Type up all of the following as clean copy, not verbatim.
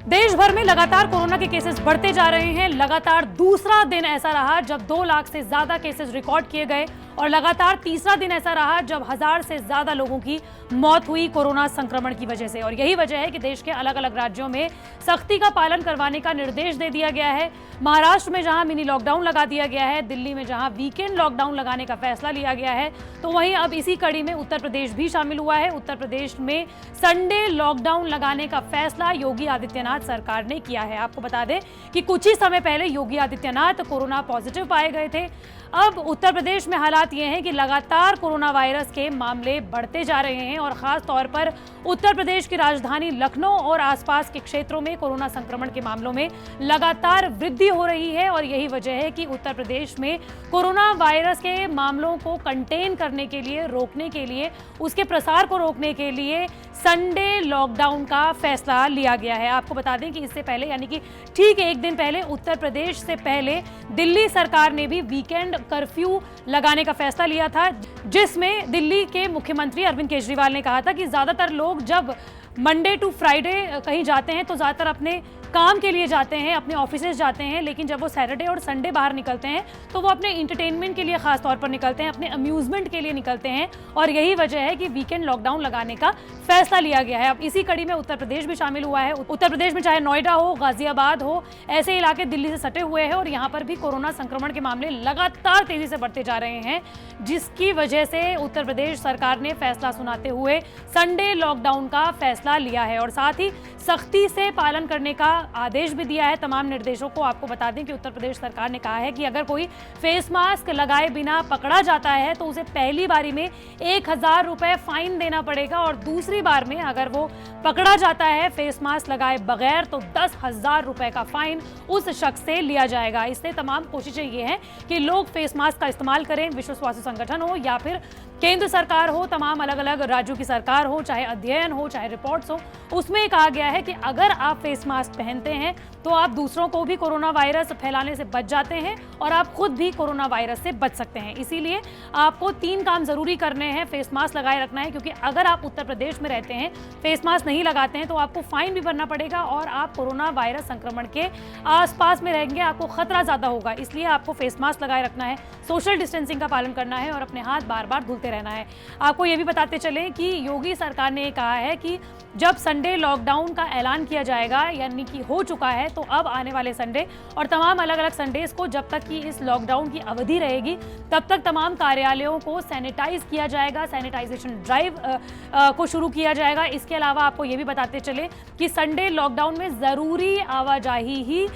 देश भर में लगातार कोरोना के केसेस बढ़ते जा रहे हैं। लगातार दूसरा दिन ऐसा रहा जब 2 लाख से ज्यादा केसेस रिकॉर्ड किए गए और लगातार तीसरा दिन ऐसा रहा जब 1000 से ज्यादा लोगों की मौत हुई कोरोना संक्रमण की वजह से। और यही वजह है कि देश के अलग अलग राज्यों में सख्ती का पालन करवाने का निर्देश दे दिया गया है। महाराष्ट्र में जहां मिनी लॉकडाउन लगा दिया गया है, दिल्ली में जहां वीकेंड लॉकडाउन लगाने का फैसला लिया गया है, तो वहीं अब इसी कड़ी में उत्तर प्रदेश भी शामिल हुआ है। उत्तर प्रदेश में संडे लॉकडाउन लगाने का फैसला योगी आदित्यनाथ सरकार ने किया है। आपको बता दें कि कुछ ही समय पहले योगी आदित्यनाथ कोरोना पॉजिटिव पाए गए थे। अब उत्तर प्रदेश में हालात ये हैं कि लगातार कोरोना वायरस के मामले बढ़ते जा रहे हैं और खास तौर पर उत्तर प्रदेश की राजधानी लखनऊ और आसपास के क्षेत्रों में कोरोना संक्रमण के मामलों में लगातार वृद्धि हो रही है। और यही वजह है कि उत्तर प्रदेश में कोरोना वायरस के मामलों को कंटेन करने के लिए, रोकने के लिए, उसके प्रसार को रोकने के लिए संडे लॉकडाउन का फैसला लिया गया है। आपको बता दें कि इससे पहले, यानी कि ठीक एक दिन पहले, उत्तर प्रदेश से पहले दिल्ली सरकार ने भी वीकेंड कर्फ्यू लगाने का फैसला लिया था, जिसमें दिल्ली के मुख्यमंत्री अरविंद केजरीवाल ने कहा था कि ज्यादातर लोग जब मंडे टू फ्राइडे कहीं जाते हैं तो ज्यादातर अपने काम के लिए जाते हैं, अपने ऑफिसेज जाते हैं, लेकिन जब वो सैटरडे और संडे बाहर निकलते हैं तो वो अपने इंटरटेनमेंट के लिए खास तौर पर निकलते हैं, अपने अम्यूजमेंट के लिए निकलते हैं। और यही वजह है कि वीकेंड लॉकडाउन लगाने का फैसला लिया गया है। अब इसी कड़ी में उत्तर प्रदेश भी शामिल हुआ है। उत्तर प्रदेश में चाहे नोएडा हो, गाजियाबाद हो, ऐसे इलाके दिल्ली से सटे हुए हैं और यहाँ पर भी कोरोना संक्रमण के मामले लगातार तेजी से बढ़ते जा रहे हैं, जिसकी वजह से उत्तर प्रदेश सरकार ने फैसला सुनाते हुए संडे लॉकडाउन का फैसला लिया है और साथ ही सख्ती से पालन करने का आदेश भी दिया है तमाम निर्देशों को। आपको बता दें कि उत्तर प्रदेश सरकार ने कहा है कि अगर कोई फेस मास्क लगाए बिना पकड़ा जाता है तो उसे पहली बारी में 1000 रुपए फाइन देना पड़ेगा और दूसरी बार में अगर वो पकड़ा जाता है फेस मास्क लगाए बगैर तो 10,000 रुपए का फाइन उस शख्स से लिया जाएगा। इससे तमाम कोशिशें ये हैं कि लोग फेस मास्क का इस्तेमाल करें। विश्व स्वास्थ्य संगठन हो या फिर केंद्र सरकार हो, तमाम अलग अलग राज्यों की सरकार हो, चाहे अध्ययन हो, चाहे रिपोर्ट्स हो, उसमें कहा गया है कि अगर आप फेस मास्क पहनते हैं तो आप दूसरों को भी कोरोना वायरस फैलाने से बच जाते हैं और आप खुद भी कोरोना वायरस से बच सकते हैं। इसीलिए आपको 3 काम जरूरी करने हैं। फेस मास्क लगाए रखना है, क्योंकि अगर आप उत्तर प्रदेश में रहते हैं, फेस मास्क नहीं लगाते हैं तो आपको फाइन भी भरना पड़ेगा और आप कोरोना वायरस संक्रमण के आसपास में रहेंगे, आपको खतरा ज्यादा होगा। इसलिए आपको फेस मास्क लगाए रखना है, सोशल डिस्टेंसिंग का पालन करना है और अपने हाथ बार बार धुलते रहना है। आपको ये भी बताते चले कि योगी सरकार ने कहा है कि जब संडे लॉकडाउन का ऐलान किया जाएगा, यानी कि हो चुका है, तो अब आने वाले संडे और तमाम अलग अलग संडेज को, जब तक कि इस लॉकडाउन की अवधि रहेगी, तब तक तमाम कार्यालयों को सैनिटाइज किया जाएगा, सैनिटाइजेशन ड्राइव को शुरू किया जाएगा। इसके अलावा आपको ये भी बताते चले कि संडे लॉकडाउन में जरूरी आवाजाही ही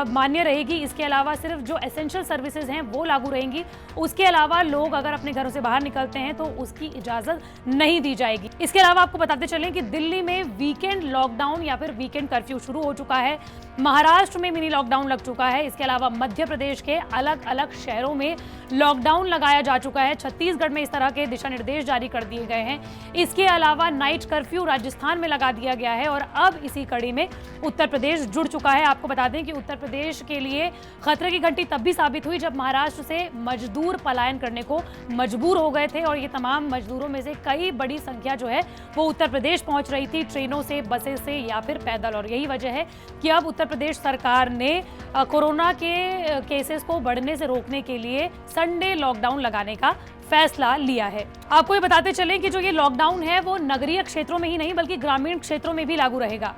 मान्य रहेगी। इसके अलावा सिर्फ जो एसेंशियल सर्विसेज हैं वो लागू रहेंगी। उसके अलावा लोग अगर अपने घरों से बाहर निकलते हैं तो उसकी इजाजत नहीं दी जाएगी। इसके अलावा आपको बताते चलें कि दिल्ली में वीकेंड लॉकडाउन या फिर वीकेंड कर्फ्यू शुरू हो चुका है। महाराष्ट्र में मिनी लॉकडाउन लग चुका है। इसके अलावा मध्य प्रदेश के अलग अलग शहरों में लॉकडाउन लगाया जा चुका है। छत्तीसगढ़ में इस तरह के दिशा निर्देश जारी कर दिए गए हैं। इसके अलावा नाइट कर्फ्यू राजस्थान में लगा दिया गया है और अब इसी कड़ी में उत्तर प्रदेश जुड़ चुका है। आपको बता दें कि उत्तर प्रदेश के लिए खतरे की घंटी तब भी साबित हुई जब महाराष्ट्र से मजदूर पलायन करने को मजबूर हो गए थे और ये तमाम मजदूरों में से कई बड़ी संख्या जो है वो उत्तर प्रदेश पहुंच रही थी, ट्रेनों से, बसेस से या फिर पैदल। और यही वजह है कि अब उत्तर प्रदेश सरकार ने कोरोना के केसेस को बढ़ने से रोकने के लिए संडे लॉकडाउन लगाने का फैसला लिया है। आपको ये बताते चलें कि जो ये लॉकडाउन है वो नगरीय क्षेत्रों में ही नहीं बल्कि ग्रामीण क्षेत्रों में भी लागू रहेगा।